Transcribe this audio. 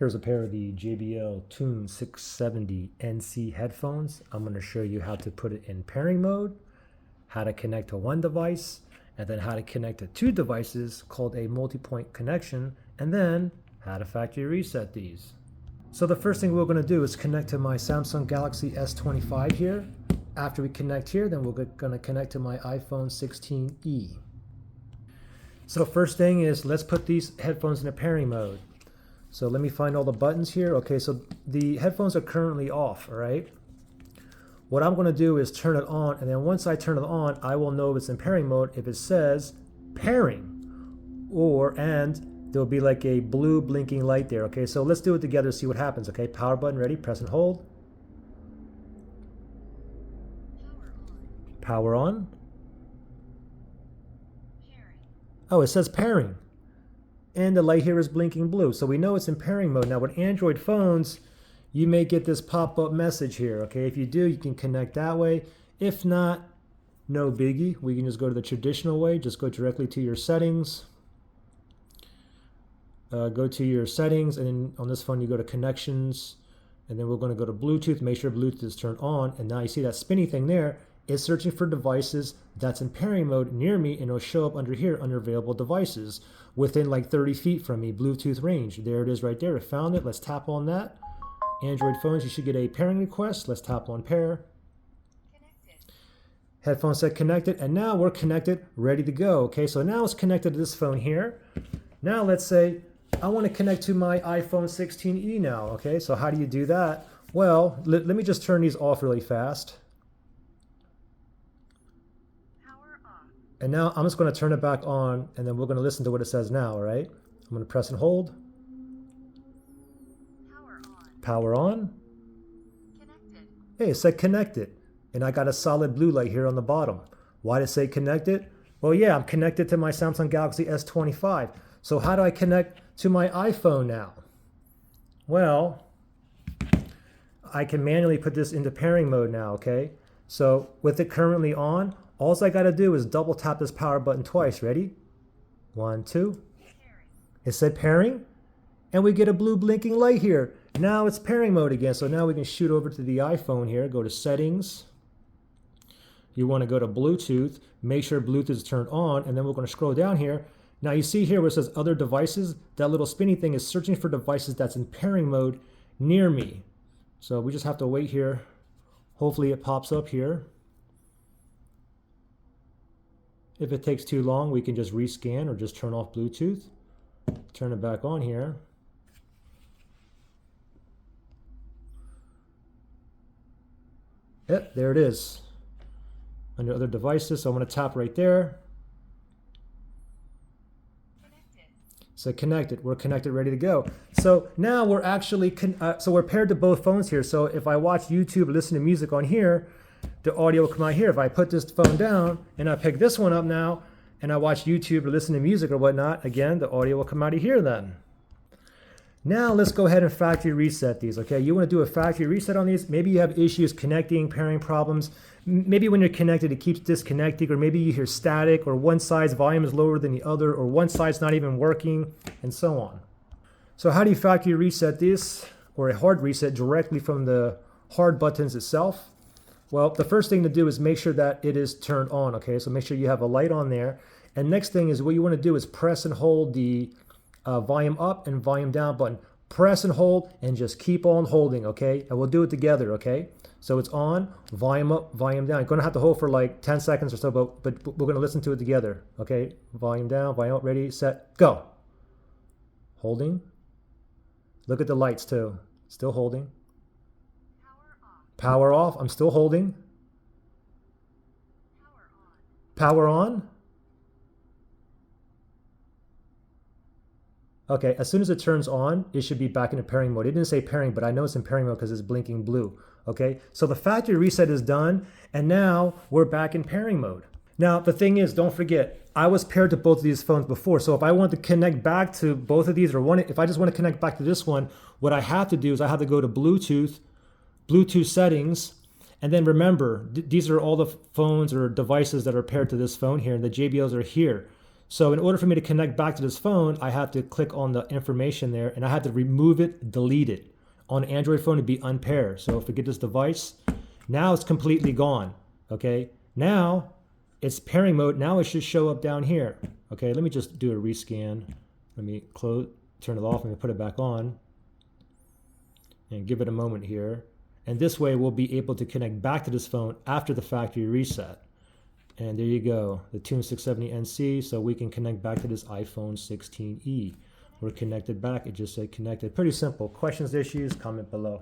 Here's a pair of the JBL Tune 670 NC headphones. I'm going to show you how to put it in pairing mode, how to connect to one device, and then how to connect to two devices called a multi-point connection, and then how to factory reset these. So the first thing we're going to do is connect to my Samsung Galaxy S25 here. After we connect here, then we're going to connect to my iPhone 16e. So first thing is, let's put these headphones in a pairing mode. So let me find all the buttons here. Okay, so the headphones are currently off, all right? What I'm gonna do is turn it on, and then once I turn it on, I will know if it's in pairing mode if it says pairing, and there'll be like a blue blinking light there, okay? So let's do it together, see what happens, okay? Power button, ready, press and hold. Power on. Oh, it says pairing. And the light here is blinking blue. So we know it's in pairing mode. Now with Android phones, you may get this pop-up message here. Okay, if you do, you can connect that way. If not, no biggie. We can just go to the traditional way. Just go directly to your settings. Go to your settings, and then on this phone you go to connections, and then we're going to go to Bluetooth. Make sure Bluetooth is turned on, and now you see that spinny thing there. It's searching for devices that's in pairing mode near me, and it'll show up under here under available devices within like 30 feet from me, Bluetooth range. There it is right there. It found it. Let's tap on that. Android phones, you should get a pairing request. Let's tap on pair. Connected. Headphone set connected, and now we're connected, ready to go. Okay, so now it's connected to this phone here. Now let's say I want to connect to my iPhone 16e now. Okay, so how do you do that? Well, let me just turn these off really fast. And now I'm just going to turn it back on, and then we're going to listen to what it says now, all right? I'm going to press and hold. Power on. Power on. Connected. Hey, it said connected. And I got a solid blue light here on the bottom. Why did it say connected? Well, yeah, I'm connected to my Samsung Galaxy S25. So how do I connect to my iPhone now? Well, I can manually put this into pairing mode now, okay? So with it currently on, all I got to do is double tap this power button twice. Ready? 1, 2. Pairing. It said pairing, and we get a blue blinking light here. Now it's pairing mode again. So now we can shoot over to the iPhone here. Go to settings. You want to go to Bluetooth. Make sure Bluetooth is turned on, and then we're going to scroll down here. Now you see here where it says other devices. That little spinny thing is searching for devices that's in pairing mode near me. So we just have to wait here. Hopefully it pops up here. If it takes too long, we can just rescan or just turn off Bluetooth. Turn it back on here. Yep, there it is. Under other devices, so I'm going to tap right there. Connected. So connected. We're connected, ready to go. So now we're actually, so we're paired to both phones here. So if I watch YouTube or listen to music on here, the audio will come out here. If I put this phone down and I pick this one up now and I watch YouTube or listen to music or whatnot, again, the audio will come out of here then. Now let's go ahead and factory reset these, okay? You want to do a factory reset on these. Maybe you have issues connecting, pairing problems. Maybe when you're connected, it keeps disconnecting, or maybe you hear static, or one side's volume is lower than the other, or one side's not even working, and so on. So how do you factory reset this, or a hard reset directly from the hard buttons itself? Well, the first thing to do is make sure that it is turned on, okay? So make sure you have a light on there. And next thing is what you want to do is press and hold the volume up and volume down button. Press and hold and just keep on holding, okay? And we'll do it together, okay? So it's on, volume up, volume down. You're going to have to hold for like 10 seconds or so, but we're going to listen to it together, okay? Volume down, volume up, ready, set, go. Holding. Look at the lights too. Still holding. Power off. I'm still holding. Power on. Okay, as soon as it turns on, it should be back into pairing mode. It didn't say pairing, but I know it's in pairing mode because it's blinking blue. Okay, so the factory reset is done, and now we're back in pairing mode. Now, the thing is, don't forget, I was paired to both of these phones before, so if I want to connect back to both of these, or if I just want to connect back to this one, what I have to do is I have to go to Bluetooth settings, and then remember, these are all the phones or devices that are paired to this phone here, and the JBLs are here. So in order for me to connect back to this phone, I have to click on the information there, and I have to remove it, delete it. On an Android phone, it'd be unpair. So forget this device. Now it's completely gone. Okay. Now it's pairing mode. Now it should show up down here. Okay. Let me just do a rescan. Let me turn it off and put it back on, and give it a moment here. And this way we'll be able to connect back to this phone after the factory reset. And there you go, the Tune 670NC, so we can connect back to this iPhone 16e. We're connected back, it just said connected. Pretty simple. Questions, issues, comment below.